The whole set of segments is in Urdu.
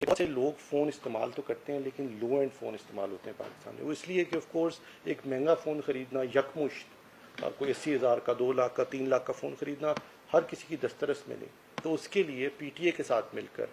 بہت سے لوگ فون استعمال تو کرتے ہیں لیکن لو اینڈ فون استعمال ہوتے ہیں پاکستان میں. وہ اس لیے کہ آف کورس ایک مہنگا فون خریدنا یکمشت کوئی 80,000 کا 2 لاکھ کا 3 لاکھ کا فون خریدنا ہر کسی کی دسترس میں نہیں. تو اس کے لیے پی ٹی اے کے ساتھ مل کر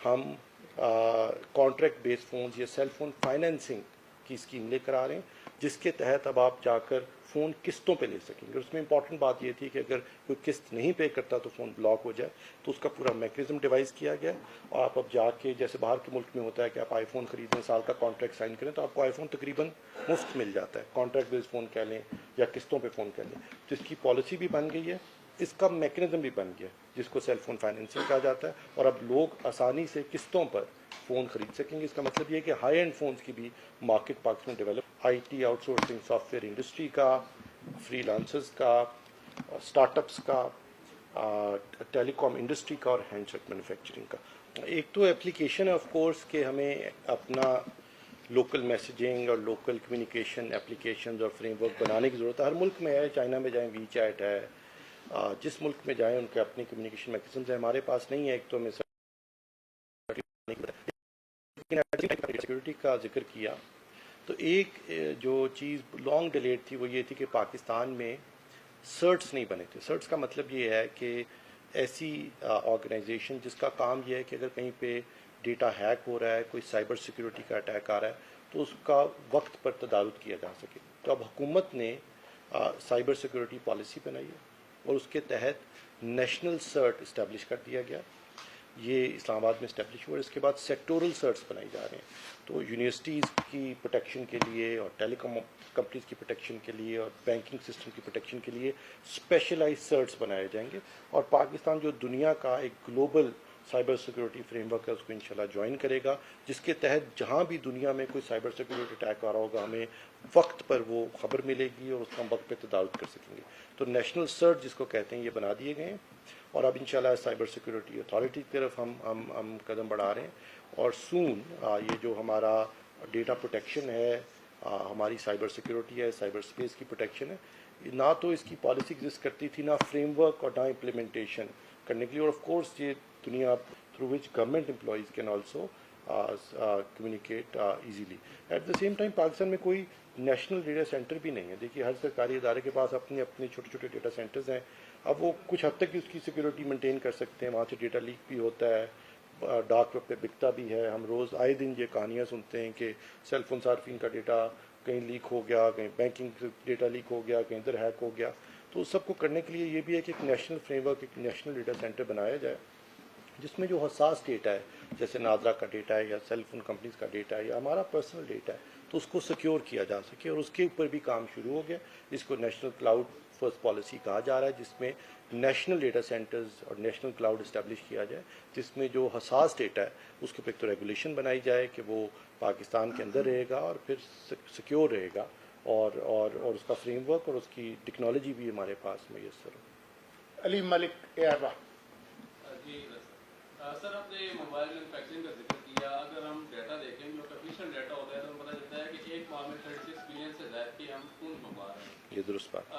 ہم کانٹریکٹ بیس فونز یا سیل فون فائنینسنگ کی اسکیم لے کر آ رہے ہیں, جس کے تحت اب آپ جا کر فون قسطوں پہ لے سکیں گے. اس میں امپورٹنٹ بات یہ تھی کہ اگر کوئی قسط نہیں پے کرتا تو فون بلاک ہو جائے, تو اس کا پورا میکینزم ڈیوائز کیا گیا. اور آپ اب جا کے جیسے باہر کے ملک میں ہوتا ہے کہ آپ آئی فون خریدیں, سال کا کانٹریکٹ سائن کریں تو آپ کو آئی فون تقریباً مفت مل جاتا ہے, کانٹریکٹ بیس فون کہہ لیں یا قسطوں پہ فون کہہ لیں. تو اس کی پالیسی بھی بن گئی ہے, اس کا میکینزم بھی بن گیا جس کو سیل فون فائنینسنگ کہا جاتا ہے, اور اب لوگ آسانی سے قسطوں پر فون خرید سکیں گے. اس کا مطلب یہ ہے کہ ہائی اینڈ فونز کی بھی مارکیٹ پاکستان میں develop, I T out sourcing soft where industry کا, فری لانسرز کا, اسٹارٹ اپس کا, ٹیلی کام انڈسٹری کا اور ہینڈ سیٹ مینوفیکچرنگ کا. ایک تو اپلیکیشن ہے آف کورس کہ ہمیں اپنا لوکل میسیجنگ اور لوکل کمیونیکیشن اپلیکیشنز اور فریم ورک بنانے کی ضرورت ہے. ہر ملک میں ہے, چائنا میں جائیں وی چیٹ ہے, جس ملک میں جائیں ان کے اپنی کمیونیکیشن میکینزمز ہیں. ہمارے پاس نہیں ہے. ایک تو ہمیں سیکورٹی کا ذکر کیا تو ایک جو چیز لانگ ڈیلیڈ تھی وہ یہ تھی کہ پاکستان میں سرٹس نہیں بنے تھے. سرٹس کا مطلب یہ ہے کہ ایسی آرگنائزیشن جس کا کام یہ ہے کہ اگر کہیں پہ ڈیٹا ہیک ہو رہا ہے, کوئی سائبر سیکورٹی کا اٹیک آ رہا ہے تو اس کا وقت پر تدارک کیا جا سکے. تو اب حکومت نے سائبر سیکورٹی پالیسی بنائی ہے اور اس کے تحت نیشنل سرٹ اسٹیبلش کر دیا گیا. یہ اسلام آباد میں اسٹیبلش ہوا. اس کے بعد سیکٹورل سرٹس بنائی جا رہے ہیں. تو یونیورسٹیز کی پروٹیکشن کے لیے اور ٹیلی کام کمپنیز کی پروٹیکشن کے لیے اور بینکنگ سسٹم کی پروٹیکشن کے لیے اسپیشلائز سرٹس بنائے جائیں گے. اور پاکستان جو دنیا کا ایک global cyber security frame work ہے اس کو انشاءاللہ جوائن کرے گا, جس کے تحت جہاں بھی دنیا میں کوئی سائبر سیکورٹی اٹیک آ رہا ہوگا ہمیں وقت پر وہ خبر ملے گی اور اس کا ہم وقت پہ تدارک کر سکیں گے. تو نیشنل سرٹ جس کو کہتے ہیں یہ بنا دیے گئے ہیں, اور اب انشاءاللہ سائبر سیکورٹی اتھارٹی کی طرف ہم قدم بڑھا رہے ہیں. اور سون یہ جو ہمارا ڈیٹا پروٹیکشن ہے, ہماری سائبر سیکورٹی ہے, سائبر اسپیس کی پروٹیکشن ہے, نہ تو اس کی پالیسی ایگزسٹ کرتی تھی, نہ فریم ورک اور نہ امپلیمنٹیشن کرنے کے لیے. اور آف کورس یہ دنیا through which government employees can also communicate easily. At the same time Pakistan میں کوئی نیشنل ڈیٹا سینٹر بھی نہیں ہے. دیکھیے ہر سرکاری ادارے کے پاس اپنے چھوٹے چھوٹے ڈیٹا سینٹرز ہیں. اب وہ کچھ حد تک اس کی سیکورٹی مینٹین کر سکتے ہیں, وہاں سے ڈیٹا لیک بھی ہوتا ہے, ڈارک ویب پہ بکتا بھی ہے. ہم روز آئے دن یہ کہانیاں سنتے ہیں کہ سیل فون صارفین کا ڈیٹا کہیں لیک ہو گیا, کہیں بینکنگ ڈیٹا لیک ہو گیا, کہیں ادھر ہیک ہو گیا. تو اس سب کو کرنے کے لیے یہ بھی ہے کہ ایک نیشنل فریم ورک, ایک نیشنل ڈیٹا سینٹر بنایا جائے جس میں جو حساس ڈیٹا ہے جیسے نادرا کا ڈیٹا ہے یا سیل فون کمپنیز کا ڈیٹا ہے یا ہمارا پرسنل ڈیٹا ہے تو اس کو سیکیور کیا جا سکے. اور اس کے اوپر بھی کام شروع ہو گیا. اس کو نیشنل کلاؤڈ فرسٹ پالیسی کہا جا رہا ہے, جس میں نیشنل ڈیٹا سینٹرز اور نیشنل کلاؤڈ اسٹیبلش کیا جائے, جس میں جو حساس ڈیٹا ہے اس کے اوپر ایک تو ریگولیشن بنائی جائے کہ وہ پاکستان کے اندر رہے گا اور پھر سیکیور رہے گا, اور اس کا فریم ورک اور اس کی ٹیکنالوجی بھی ہمارے پاس میسر ہو. علی ملک ایرا. جی سر, آپ نے موبائل مینوفیکچرنگ کا ذکر کیا. اگر ہم ڈیٹا دیکھیں جو کفیشینٹ ڈیٹا ہوتا ہے تو ہمیں پتہ چلتا ہے کہ ایک ماہ میں 36 بلین سے زائد کی ہم فون منگوا رہے ہیں. یہ درست بات.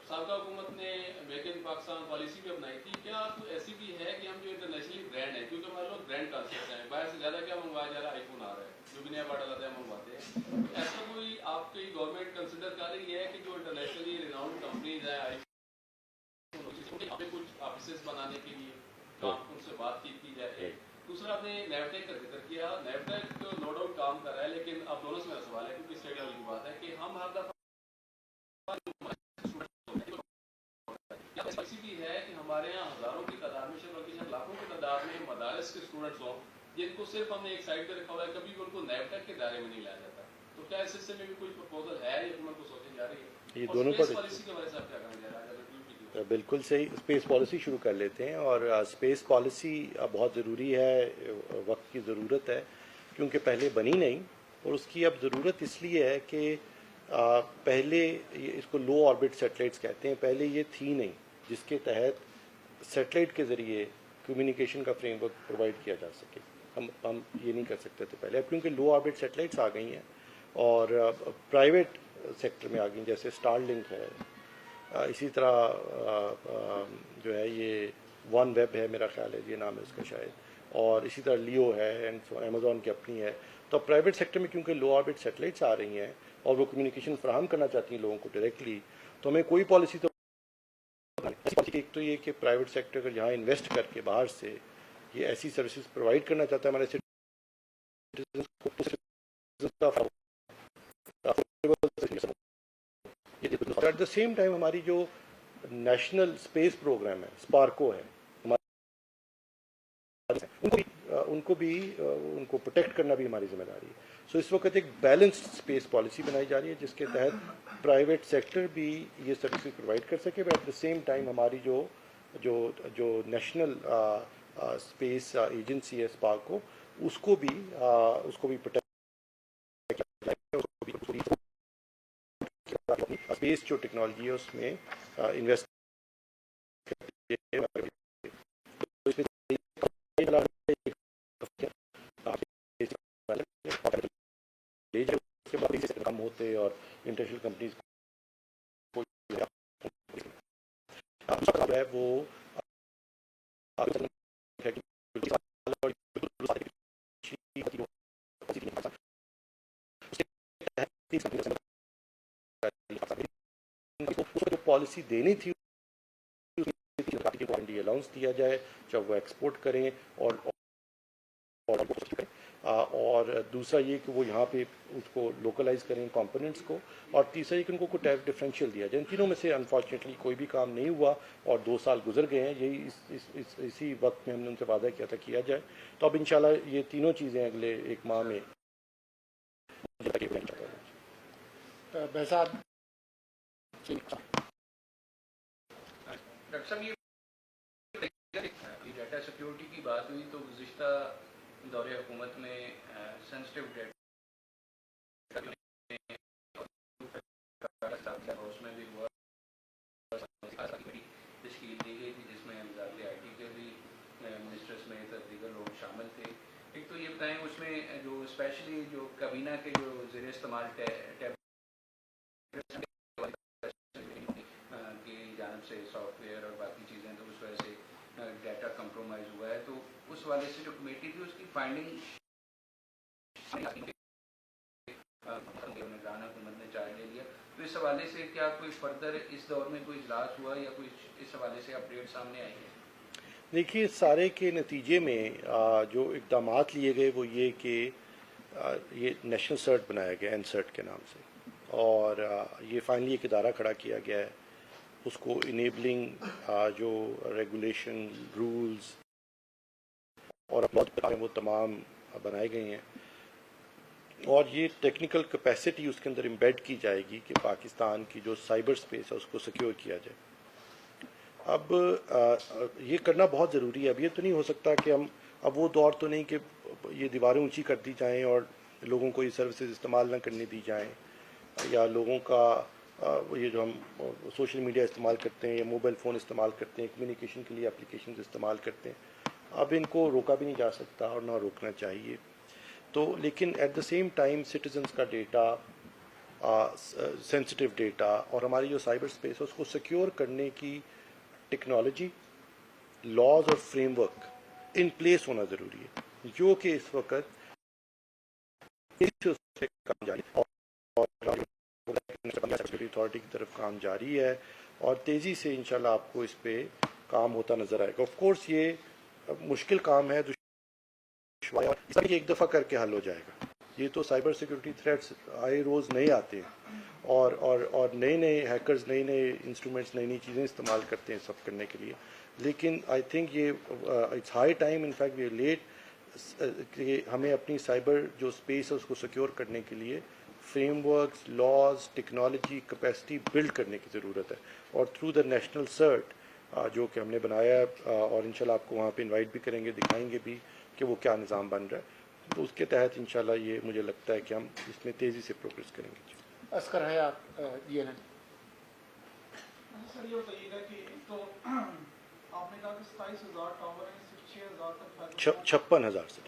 سابقہ حکومت نے میک ان پاکستان پالیسی بھی اپنائی تھی. کیا ایسی بھی ہے کہ ہم جو انٹرنیشنلی برانڈ ہیں, کیونکہ ہمارے لوگ برانڈ کانسیپٹ ہیں, باہر سے زیادہ کیا منگوایا جا رہا ہے, آئی فون آ رہا ہے, جو بھی نیا ماڈل آتا ہے منگواتے ہیں. ایسا کوئی آپ کی گورنمنٹ کنسیڈر کر رہی ہے کہ جو انٹرنیشنلی ریناؤنڈ کمپنیز ہیں آئی فون کچھ آفیسز بنانے کے لیے آپ ان سے بات کی جائے. دوسرا آپ نے نیوٹیک کا ذکر کیا. نیوٹیک نو ڈاؤٹ کام کر رہا ہے, لیکن اب دونوں سے میرا سوال ہے کیونکہ اسٹیٹ لیول کی بات ہے کہ ہم ہر دفعہ ایسی بھی ہے کہ ہمارے یہاں ہزاروں کی تعداد میں بلکہ لاکھوں کی تعداد میں مدارس کے اسٹوڈنٹس ہوں جن کو صرف ہم نے ایک سائڈ پہ رکھا ہوا ہے, کبھی بھی ان کو نیوٹیک کے دائرے میں نہیں لایا جاتا. تو کیا اس سلسلے میں بھی کوئی پرپوزل ہے یا حکومت کو سوچی جا رہی ہے؟ یہ دونوں پر پالیسی کے بارے سے آپ کیا کہنا چاہ رہے ہیں؟ بالکل صحیح. اسپیس پالیسی شروع کر لیتے ہیں. اور اسپیس پالیسی بہت ضروری ہے, وقت کی ضرورت ہے کیونکہ پہلے بنی نہیں, اور اس کی اب ضرورت اس لیے ہے کہ پہلے اس کو لو آربٹ سیٹلائٹس کہتے ہیں, پہلے یہ تھی نہیں جس کے تحت سیٹلائٹ کے ذریعے کمیونیکیشن کا فریم ورک پرووائڈ کیا جا سکے. ہم یہ نہیں کر سکتے تھے پہلے. اب کیونکہ لو آربٹ سیٹلائٹس آ گئی ہیں اور پرائیویٹ سیکٹر میں آ گئی, جیسے اسٹار لنک ہے, اسی طرح جو ہے یہ ون ویب ہے, میرا خیال ہے یہ نام ہے اس کا شاید, اور اسی طرح لیو ہے اینڈ امیزون کی اپنی ہے. تو اب پرائیویٹ سیکٹر میں کیونکہ لو آربٹ سیٹلائٹس آ رہی ہیں اور وہ کمیونیکیشن فراہم کرنا چاہتی ہیں لوگوں کو ڈائریکٹلی, تو ہمیں کوئی پالیسی تو ایک تو یہ کہ پرائیویٹ سیکٹر اگر یہاں انویسٹ کر کے باہر سے یہ ایسی سروسز پرووائڈ کرنا چاہتا ہے ہمارے ایٹ دا سیم ٹائم ہماری جو نیشنل اسپیس پروگرام ہے اسپارکو ہے ان کو پروٹیکٹ کرنا بھی ہماری ذمہ داری ہے. سو اس وقت ایک بیلنسڈ اسپیس پالیسی بنائی جا رہی ہے جس کے تحت پرائیویٹ سیکٹر بھی یہ سروسز پرووائڈ کر سکے, but at the same time ہماری جو نیشنل اسپیس ایجنسی ہے اسپارکو اس کو بھی پروٹیکٹ اسپیس جو ٹیکنالوجی ہے اس میں انویسٹ کم ہوتے اور انٹرنیشنل کمپنیز ہے وہ جو پالیسی دینی تھی الاؤنس دیا جائے جب وہ ایکسپورٹ کریں اور دوسرا یہ کہ وہ یہاں پہ اس کو لوکلائز کریں کمپوننٹس کو, اور تیسرا یہ کہ ان کو کوئی ٹیکس ڈفرینشیل دیا جائے. ان تینوں میں سے انفارچونیٹلی کوئی بھی کام نہیں ہوا اور 2 سال گزر گئے ہیں. یہی اسی وقت میں ہم نے ان سے وعدہ کیا تھا کیا جائے. تو اب انشاءاللہ یہ تینوں چیزیں اگلے 1 ماہ میں بہزاد. ڈاکٹر صاحب یہ ڈیٹا سیکیورٹی کی بات ہوئی تو گزشتہ دور حکومت میں سینسٹیو ڈیٹا ہاؤس میں بھی ہوا تشکیل دی گئی تھی جس میں وزارت آئی ٹی کے بھی منسٹر سمیت دیگر لوگ شامل تھے. ایک تو یہ بتائیں اس میں جو اسپیشلی جو کابینہ کے جو زیر استعمال کی جانب سے سافٹ ویئر اور باقی چیزیں تو اس وجہ سے ڈیٹا کمپرومائز ہوا ہے, تو اس والے سے جو کمیٹی تھی اس کی فائنڈنگ نگران حکومت نے چارج لے لیا, تو اس حوالے سے کیا کوئی فردر اس دور میں کوئی اجلاس ہوا یا کوئی اس حوالے سے اپڈیٹ سامنے آئی ہے؟ دیکھیے سارے کے نتیجے میں جو اقدامات لیے گئے وہ یہ کہ یہ نیشنل سرٹ بنایا گیا این سرٹ کے نام سے, اور یہ فائنلی ایک ادارہ کھڑا کیا گیا ہے. اس کو انیبلنگ جو ریگولیشن رولز اور وہ تمام بنائے گئے ہیں, اور یہ ٹیکنیکل کیپیسٹی اس کے اندر امبیڈ کی جائے گی کہ پاکستان کی جو سائبر سپیس ہے اس کو سیکیور کیا جائے. اب یہ کرنا بہت ضروری ہے. اب یہ تو نہیں ہو سکتا کہ ہم اب وہ دور تو نہیں کہ یہ دیواریں اونچی کر دی جائیں اور لوگوں کو یہ سروسز استعمال نہ کرنے دی جائیں, یا لوگوں کا یہ جو ہم سوشل میڈیا استعمال کرتے ہیں یا موبائل فون استعمال کرتے ہیں کمیونیکیشن کے لیے اپلیکیشنز استعمال کرتے ہیں, اب ان کو روکا بھی نہیں جا سکتا اور نہ روکنا چاہیے. تو لیکن at the same time citizens کا ڈیٹا سینسٹیو ڈیٹا اور ہماری جو سائبر اسپیس ہے اس کو سیکیور کرنے کی ٹیکنالوجی لاز اور فریم ورک ان پلیس ہونا ضروری ہے, جو کہ اس وقت کام جاری اتھارٹی کی طرف کام جاری ہے, اور تیزی سے انشاءاللہ آپ کو اس پہ کام ہوتا نظر آئے گا. آف کورس یہ مشکل کام ہے, ایک دفعہ کر کے حل ہو جائے گا. یہ تو سائبر سیکورٹی تھریٹس آئے روز نئے آتے ہیں, اور نئے ہیکرز نئے انسٹرومنٹس نئی چیزیں استعمال کرتے ہیں سب کرنے کے لیے. لیکن آئی تھنک یہ it's high time, in fact we are late, کہ ہمیں اپنی سائبر جو اسپیس ہے اس کو سیکیور کرنے کے لیے frame works laws technology capacity build کرنے کی ضرورت ہے. اور تھرو دا نیشنل سرٹ جو کہ ہم نے بنایا ہے, اور انشاءاللہ آپ کو وہاں پہ انوائٹ بھی کریں گے, دکھائیں گے بھی کہ وہ کیا نظام بن رہا ہے, تو اس کے تحت انشاءاللہ یہ مجھے لگتا ہے کہ ہم اس میں تیزی سے پروگریس کریں گے. اسکر ہے آپ جی این سر یہ بتائیے گا کہ تو آپ نے کہا کہ 27,000 ٹاور ہیں, صرف 6,000 تک 56,000 سے